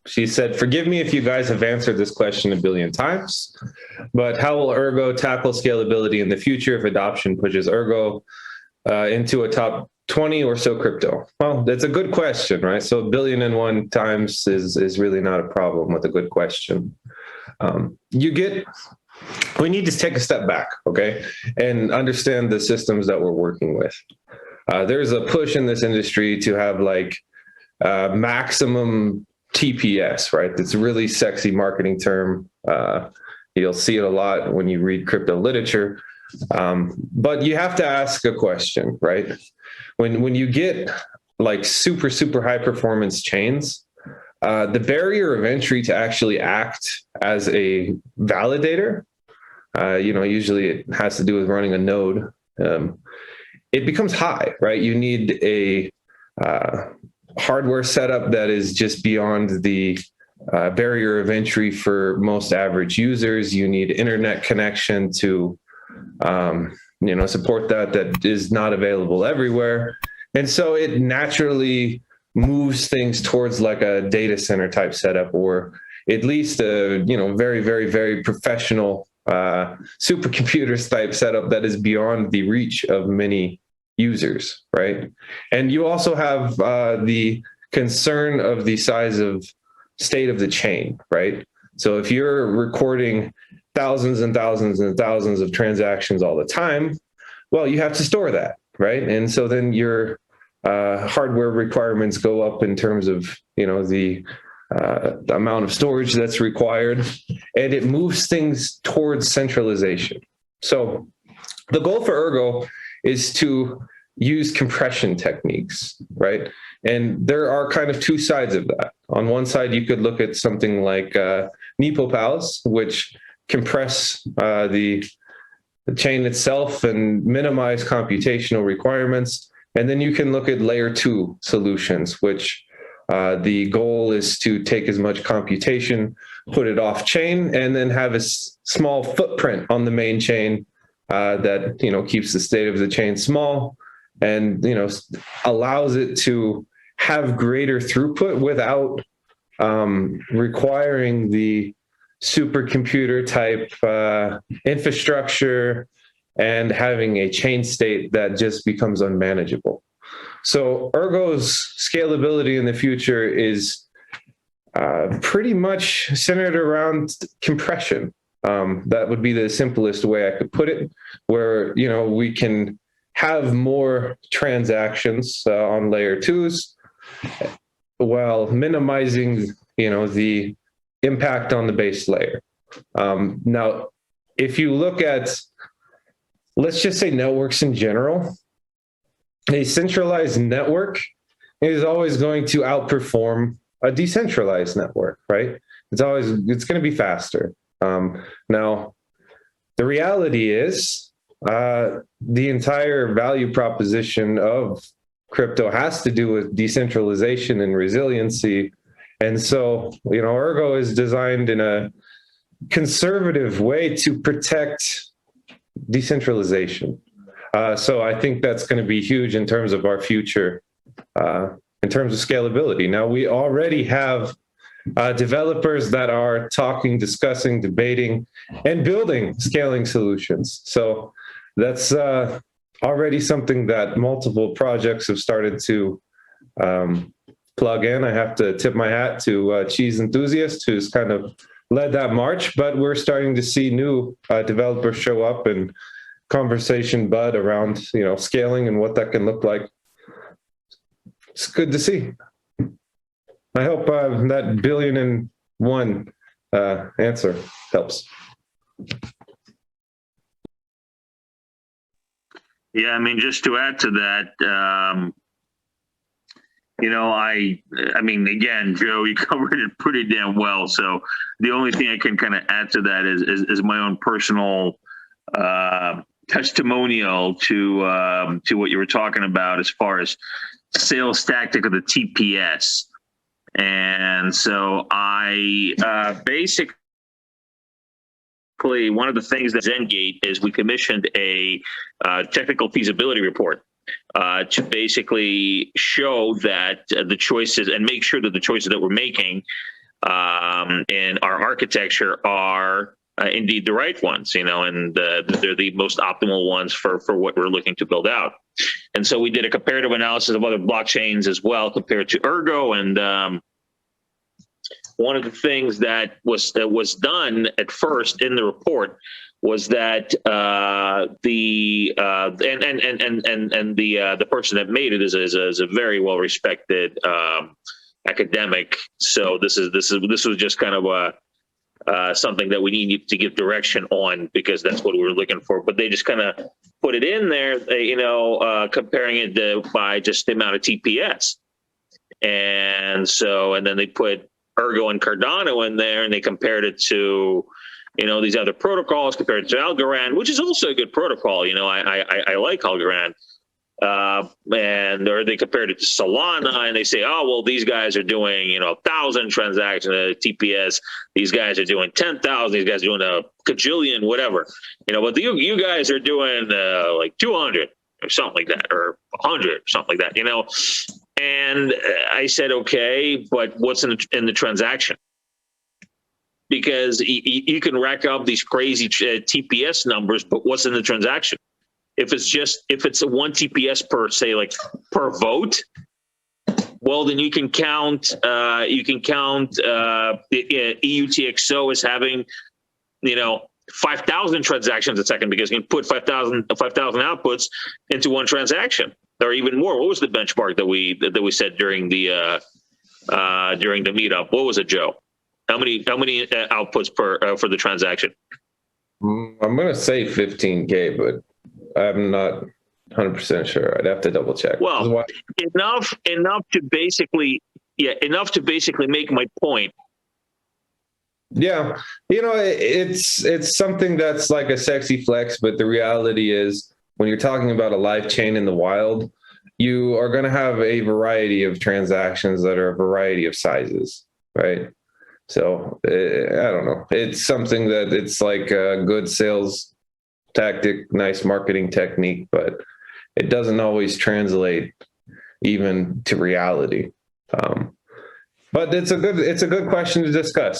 She said, "Forgive me if you guys have answered this question a billion times, but how will Ergo tackle scalability in the future if adoption pushes Ergo into a top 20 or so crypto?" Well, that's a good question, right? So a billion and one times is really not a problem with a good question. We need to take a step back, okay, and understand the systems that we're working with. There's a push in this industry to have like maximum TPS, right? That's a really sexy marketing term. You'll see it a lot when you read crypto literature. But you have to ask a question, right? When you get like super, super high performance chains, the barrier of entry to actually act as a validator, usually it has to do with running a node. It becomes high, right? You need a hardware setup that is just beyond the barrier of entry for most average users. You need internet connection to, support that is not available everywhere. And so it naturally moves things towards like a data center type setup, or at least a, very, very, very professional supercomputers type setup that is beyond the reach of many users, right? And you also have the concern of the size of state of the chain, right? So if you're recording thousands and thousands and thousands of transactions all the time, well, you have to store that, right? And so then your hardware requirements go up in terms of, the amount of storage that's required, and it moves things towards centralization. So the goal for Ergo is to use compression techniques, right? And there are kind of two sides of that. On one side, you could look at something like NepoPals, which compress the chain itself and minimize computational requirements. And then you can look at layer 2 solutions, which the goal is to take as much computation, put it off chain, and then have a small footprint on the main chain that keeps the state of the chain small and allows it to have greater throughput without requiring the supercomputer type infrastructure and having a chain state that just becomes unmanageable. So Ergo's scalability in the future is pretty much centered around compression. That would be the simplest way I could put it, where we can have more transactions on layer 2s while minimizing the impact on the base layer. Now, if you look at, let's just say, networks in general, a centralized network is always going to outperform a decentralized network, right? It's going to be faster. Now, the reality is the entire value proposition of crypto has to do with decentralization and resiliency. And so, Ergo is designed in a conservative way to protect decentralization. So I think that's going to be huge in terms of our future, in terms of scalability. Now, we already have developers that are talking, discussing, debating, and building scaling solutions. So that's already something that multiple projects have started to plug in. I have to tip my hat to Cheese Enthusiast, who's kind of led that march, but we're starting to see new developers show up and conversation bud around scaling and what that can look like. It's good to see. I hope that billion and one answer helps. Yeah, I mean, just to add to that, I mean, again, Joe, you covered it pretty damn well. So the only thing I can kind of add to that is my own personal testimonial to what you were talking about as far as sales tactic of the TPS. And so I basically, one of the things that Zengate is we commissioned a technical feasibility report to basically show that the choices and make sure that the choices that we're making and our architecture are indeed the right ones, and they're the most optimal ones for what we're looking to build out. And so we did a comparative analysis of other blockchains as well compared to Ergo. And one of the things that was done at first in the report was that the person that made it is a very well respected academic. So this was just kind of something that we need to give direction on, because that's what we were looking for. But they just kind of put it in there, comparing it by just the amount of TPS. And then they put Ergo and Cardano in there, and they compared it to, these other protocols, compared to Algorand, which is also a good protocol. I like Algorand. Or they compared it to Solana, and they say, oh, well, these guys are doing, 1,000 transactions at TPS. These guys are doing 10,000. These guys are doing a cajillion, whatever. But you guys are doing like 200 or something like that, or 100 or something like that, And I said, okay, but what's in the transaction? Because you can rack up these crazy TPS numbers, but what's in the transaction? If it's a 1 TPS per vote, well, then you can count EUTXO as having 5,000 transactions a second, because you can put 5,000 outputs into one transaction, or even more. What was the benchmark that we set during the meetup? What was it, Joe? How many outputs for the transaction? I'm going to say 15K, but I'm not 100% sure. I'd have to double check. Well, enough to basically make my point. Yeah, it's something that's like a sexy flex, but the reality is, when you're talking about a live chain in the wild, you are going to have a variety of transactions that are a variety of sizes, right? So I don't know. It's something that it's like a good sales tactic, nice marketing technique, but it doesn't always translate even to reality. But it's a good question to discuss.